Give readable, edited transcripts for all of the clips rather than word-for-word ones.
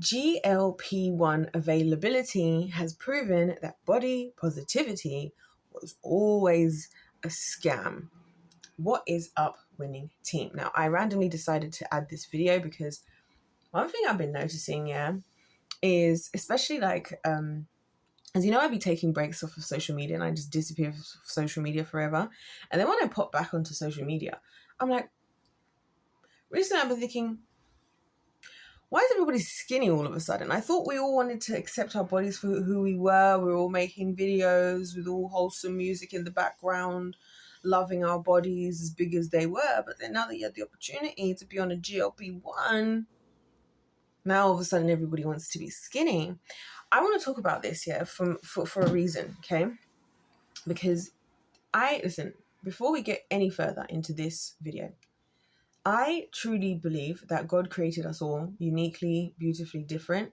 GLP-1 availability has proven that body positivity was always a scam. What is up, winning team? Now, I randomly decided to add this video because one thing I've been noticing, is especially as you know, I'd be taking breaks off of social media and I just disappear from social media forever. And then when I pop back onto social media, I'm like, recently I've been thinking, why is everybody skinny all of a sudden? I thought we all wanted to accept our bodies for who we were. We were all making videos with all wholesome music in the background, loving our bodies as big as they were. But then now that you have the opportunity to be on a GLP-1, now all of a sudden everybody wants to be skinny. I want to talk about this, for a reason, okay? Because before we get any further into this video, I truly believe that God created us all uniquely, beautifully different.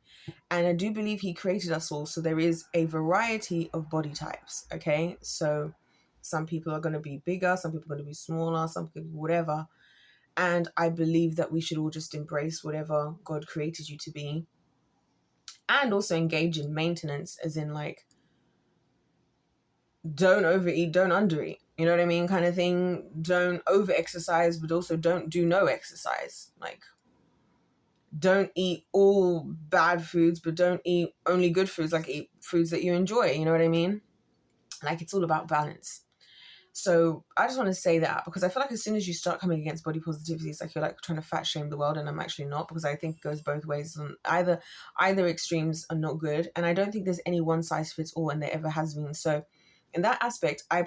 And I do believe he created us all so there is a variety of body types, okay? So some people are going to be bigger, some people are going to be smaller, some people whatever. And I believe that we should all just embrace whatever God created you to be. And also engage in maintenance, as in don't overeat, don't undereat. You know what I mean? Kind of thing. Don't over exercise, but also don't do no exercise. Don't eat all bad foods, but don't eat only good foods. Eat foods that you enjoy. You know what I mean? It's all about balance. So I just want to say that because I feel like as soon as you start coming against body positivity, it's you're trying to fat shame the world, and I'm actually not, because I think it goes both ways. And either extremes are not good, and I don't think there's any one size fits all, and there ever has been. So in that aspect, I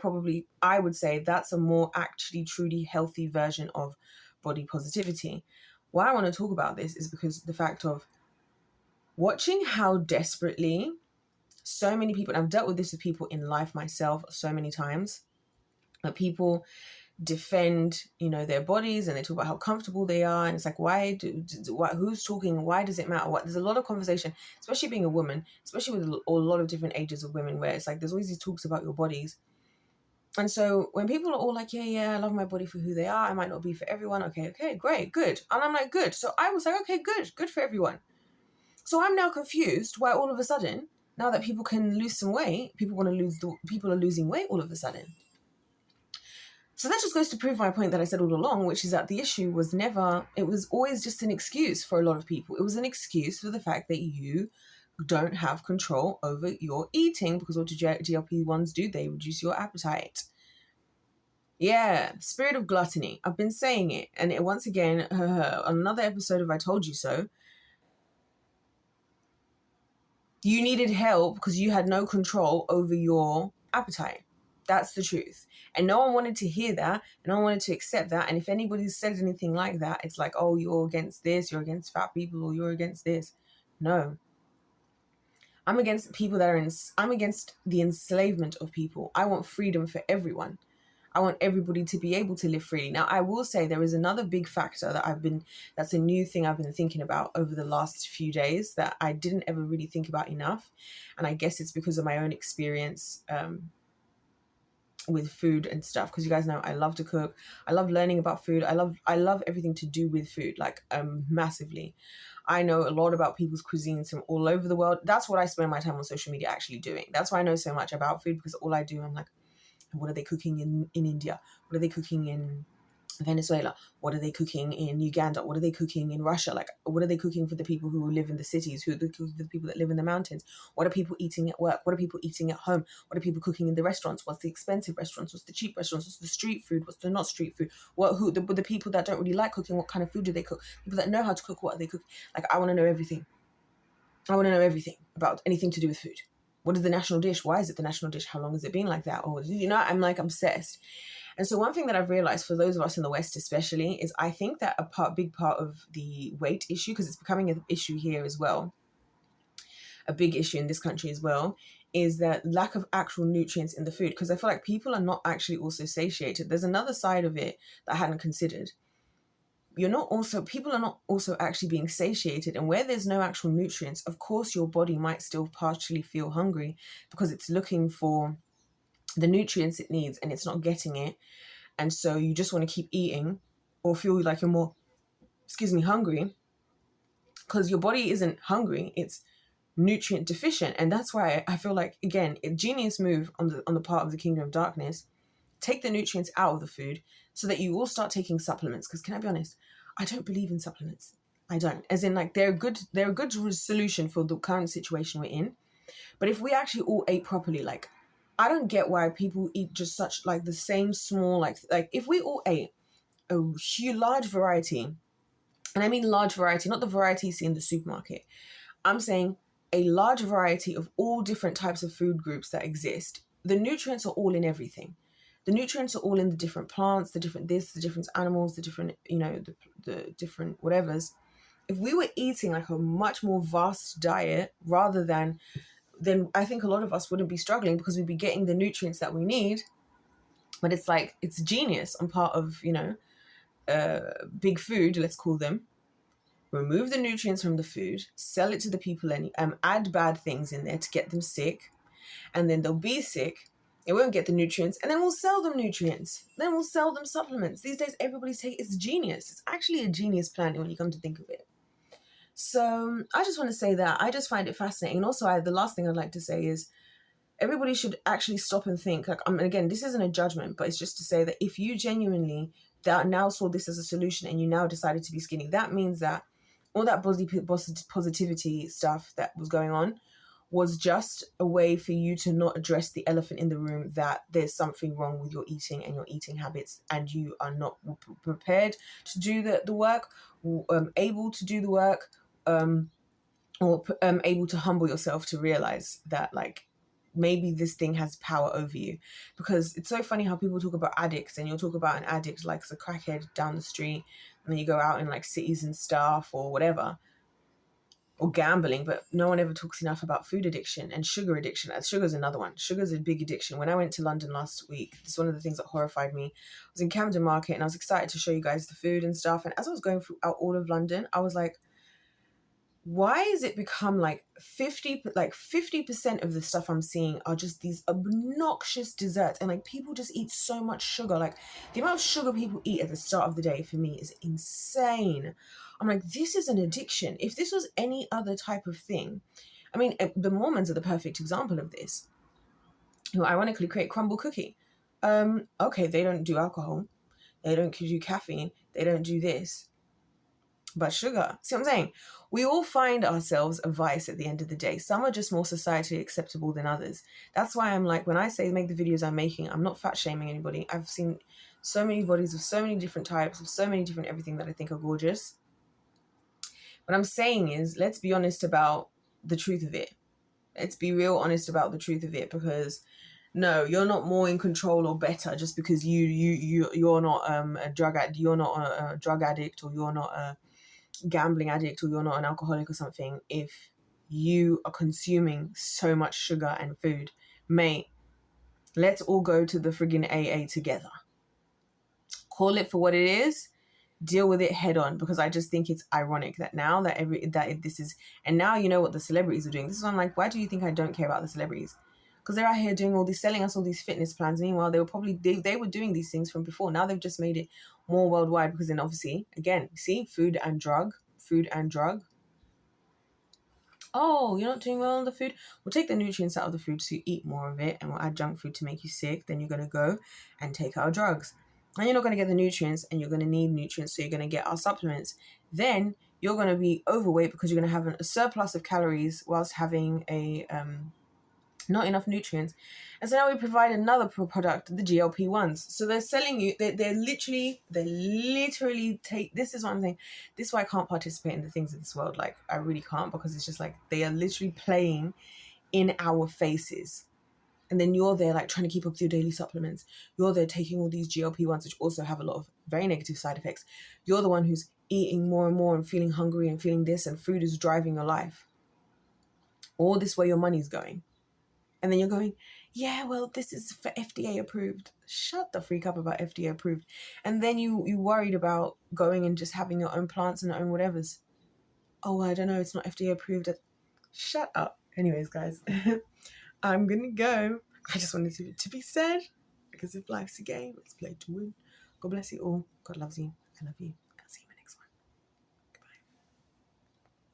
would say that's a more actually truly healthy version of body positivity. Why I want to talk about this is because the fact of watching how desperately so many people, and I've dealt with this with people in life myself so many times, that people defend, their bodies, and they talk about how comfortable they are, and it's who's talking? Why does it matter? There's a lot of conversation, especially being a woman, especially with a lot of different ages of women, where it's there's always these talks about your bodies. And so when people are all yeah, I love my body for who they are, I might not be for everyone. Okay, great, good. And I'm good. So I was okay, good for everyone. So I'm now confused why all of a sudden, now that people can lose some weight, people are losing weight all of a sudden. So that just goes to prove my point that I said all along, which is that the issue was it was always just an excuse for a lot of people. It was an excuse for the fact that you don't have control over your eating, because what do GLP-1s do? They reduce your appetite. Yeah, spirit of gluttony. I've been saying it. And once again, another episode of I Told You So, you needed help because you had no control over your appetite. That's the truth. And no one wanted to hear that. And no one wanted to accept that. And if anybody said anything like that, it's oh, you're against this, you're against fat people, or you're against this. No. I'm against people I'm against the enslavement of people. I want freedom for everyone. I want everybody to be able to live freely. Now, I will say there is another big factor that's a new thing I've been thinking about over the last few days that I didn't ever really think about enough. And I guess it's because of my own experience with food and stuff, because you guys know I love to cook. I love learning about food. I love everything to do with food, massively. I know a lot about people's cuisines from all over the world. That's what I spend my time on social media actually doing. That's why I know so much about food, because all I do, I'm what are they cooking in India? What are they cooking in Venezuela? What are they cooking in Uganda? What are they cooking in Russia? What are they cooking for the people who live in the cities? Who are they cooking for the people that live in the mountains? What are people eating at work? What are people eating at home? What are people cooking in the restaurants? What's the expensive restaurants? What's the cheap restaurants? What's the street food? What's the not street food? The people that don't really like cooking, what kind of food do they cook? People that know how to cook, what are they cooking? I want to know everything. I want to know everything about anything to do with food. What is the national dish? Why is it the national dish? How long has it been like that? Or, I'm obsessed. And so one thing that I've realized for those of us in the West especially is I think that big part of the weight issue, because it's becoming an issue here as well, a big issue in this country as well, is that lack of actual nutrients in the food. Because I feel like people are not actually also satiated. There's another side of it that I hadn't considered. People are not also actually being satiated. And where there's no actual nutrients, of course, your body might still partially feel hungry because it's looking for the nutrients it needs and it's not getting it. And so you just want to keep eating or feel like you're more, hungry. because your body isn't hungry, it's nutrient deficient. And that's why I feel like, again, a genius move on the part of the Kingdom of Darkness. Take the nutrients out of the food so that you will start taking supplements. Because can I be honest, I don't believe in supplements. I don't. As in, like, they're a good solution for the current situation we're in. But if we actually all ate properly, like, I don't get why people eat just such, like, the same small, like if we all ate a huge, large variety, and I mean large variety, not the variety you see in the supermarket. I'm saying a large variety of all different types of food groups that exist. The nutrients are all in everything. The nutrients are all in the different plants, the different this, the different animals, the different, the different whatevers. If we were eating like a much more vast diet rather than, then I think a lot of us wouldn't be struggling because we'd be getting the nutrients that we need. But it's like, it's genius on part of, big food, let's call them. Remove the nutrients from the food, sell it to the people, and add bad things in there to get them sick. And then they'll be sick. It won't get the nutrients. And then we'll sell them nutrients. Then we'll sell them supplements. These days, everybody's taking, it's genius. It's actually a genius plan when you come to think of it. So I just want to say that. I just find it fascinating. And also, the last thing I'd like to say is everybody should actually stop and think. Like, again, this isn't a judgment, but it's just to say that if you genuinely that now saw this as a solution and you now decided to be skinny, that means that all that positivity stuff that was going on was just a way for you to not address the elephant in the room, that there's something wrong with your eating and your eating habits, and you are not prepared to do the work, able to do the work, or able to humble yourself to realize that, like, maybe this thing has power over you. Because it's so funny how people talk about addicts, and you'll talk about an addict like it's a crackhead down the street, and then you go out in like cities and stuff or whatever, or gambling, but no one ever talks enough about food addiction and sugar addiction. Sugar's another one. Sugar's a big addiction. When I went to London last week, this is one of the things that horrified me. I was in Camden Market and I was excited to show you guys the food and stuff. And as I was going through out all of London, I was like, why is it become like 50% of the stuff I'm seeing are just these obnoxious desserts, and like people just eat so much sugar. Like the amount of sugar people eat at the start of the day for me is insane. I'm like, this is an addiction. If this was any other type of thing, I mean, the Mormons are the perfect example of this, who ironically create crumble cookie. Okay, they don't do alcohol, they don't do caffeine, they don't do this, but sugar. See what I'm saying? We all find ourselves a vice at the end of the day. Some are just more societally acceptable than others. That's why I'm like, when I say make the videos I'm making, I'm not fat shaming anybody. I've seen so many bodies of so many different types, of so many different everything that I think are gorgeous. What I'm saying is, let's be honest about the truth of it. Let's be real honest about the truth of it, because no, you're not more in control or better just because you're not a drug addict, you're not a drug addict, or you're not a gambling addict, or you're not an alcoholic or something, if you are consuming so much sugar and food. Mate, let's all go to the friggin' AA together. Call it for what it is. Deal with it head on, because I just think it's ironic that now that this is, and now you know what the celebrities are doing. This is why I'm like, why do you think I don't care about the celebrities? Because they're out here doing all these, selling us all these fitness plans. Meanwhile, they were probably they were doing these things from before. Now they've just made it more worldwide, because then obviously, again, see, food and drug. Oh, you're not doing well on the food? We'll take the nutrients out of the food so you eat more of it, and we'll add junk food to make you sick. Then you're going to go and take our drugs. And you're not going to get the nutrients, and you're going to need nutrients, so you're going to get our supplements. Then you're going to be overweight because you're going to have a surplus of calories whilst having a not enough nutrients. And so now we provide another product, the GLP-1s. So they're selling you, they literally take, this is what I'm saying, this is why I can't participate in the things of this world. Like, I really can't, because it's just like, they are literally playing in our faces. And then you're there like trying to keep up with your daily supplements. You're there taking all these GLP-1s, which also have a lot of very negative side effects. You're the one who's eating more and more and feeling hungry and feeling this, and food is driving your life. All this way your money's going. And then you're going, yeah, well, this is for FDA approved. Shut the freak up about FDA approved. And then you worried about going and just having your own plants and your own whatevers. Oh, I don't know, it's not FDA approved. Shut up. Anyways, guys, I'm going to go. I just wanted to be said, because if life's a game, let's play to win. God bless you all. God loves you. I love you.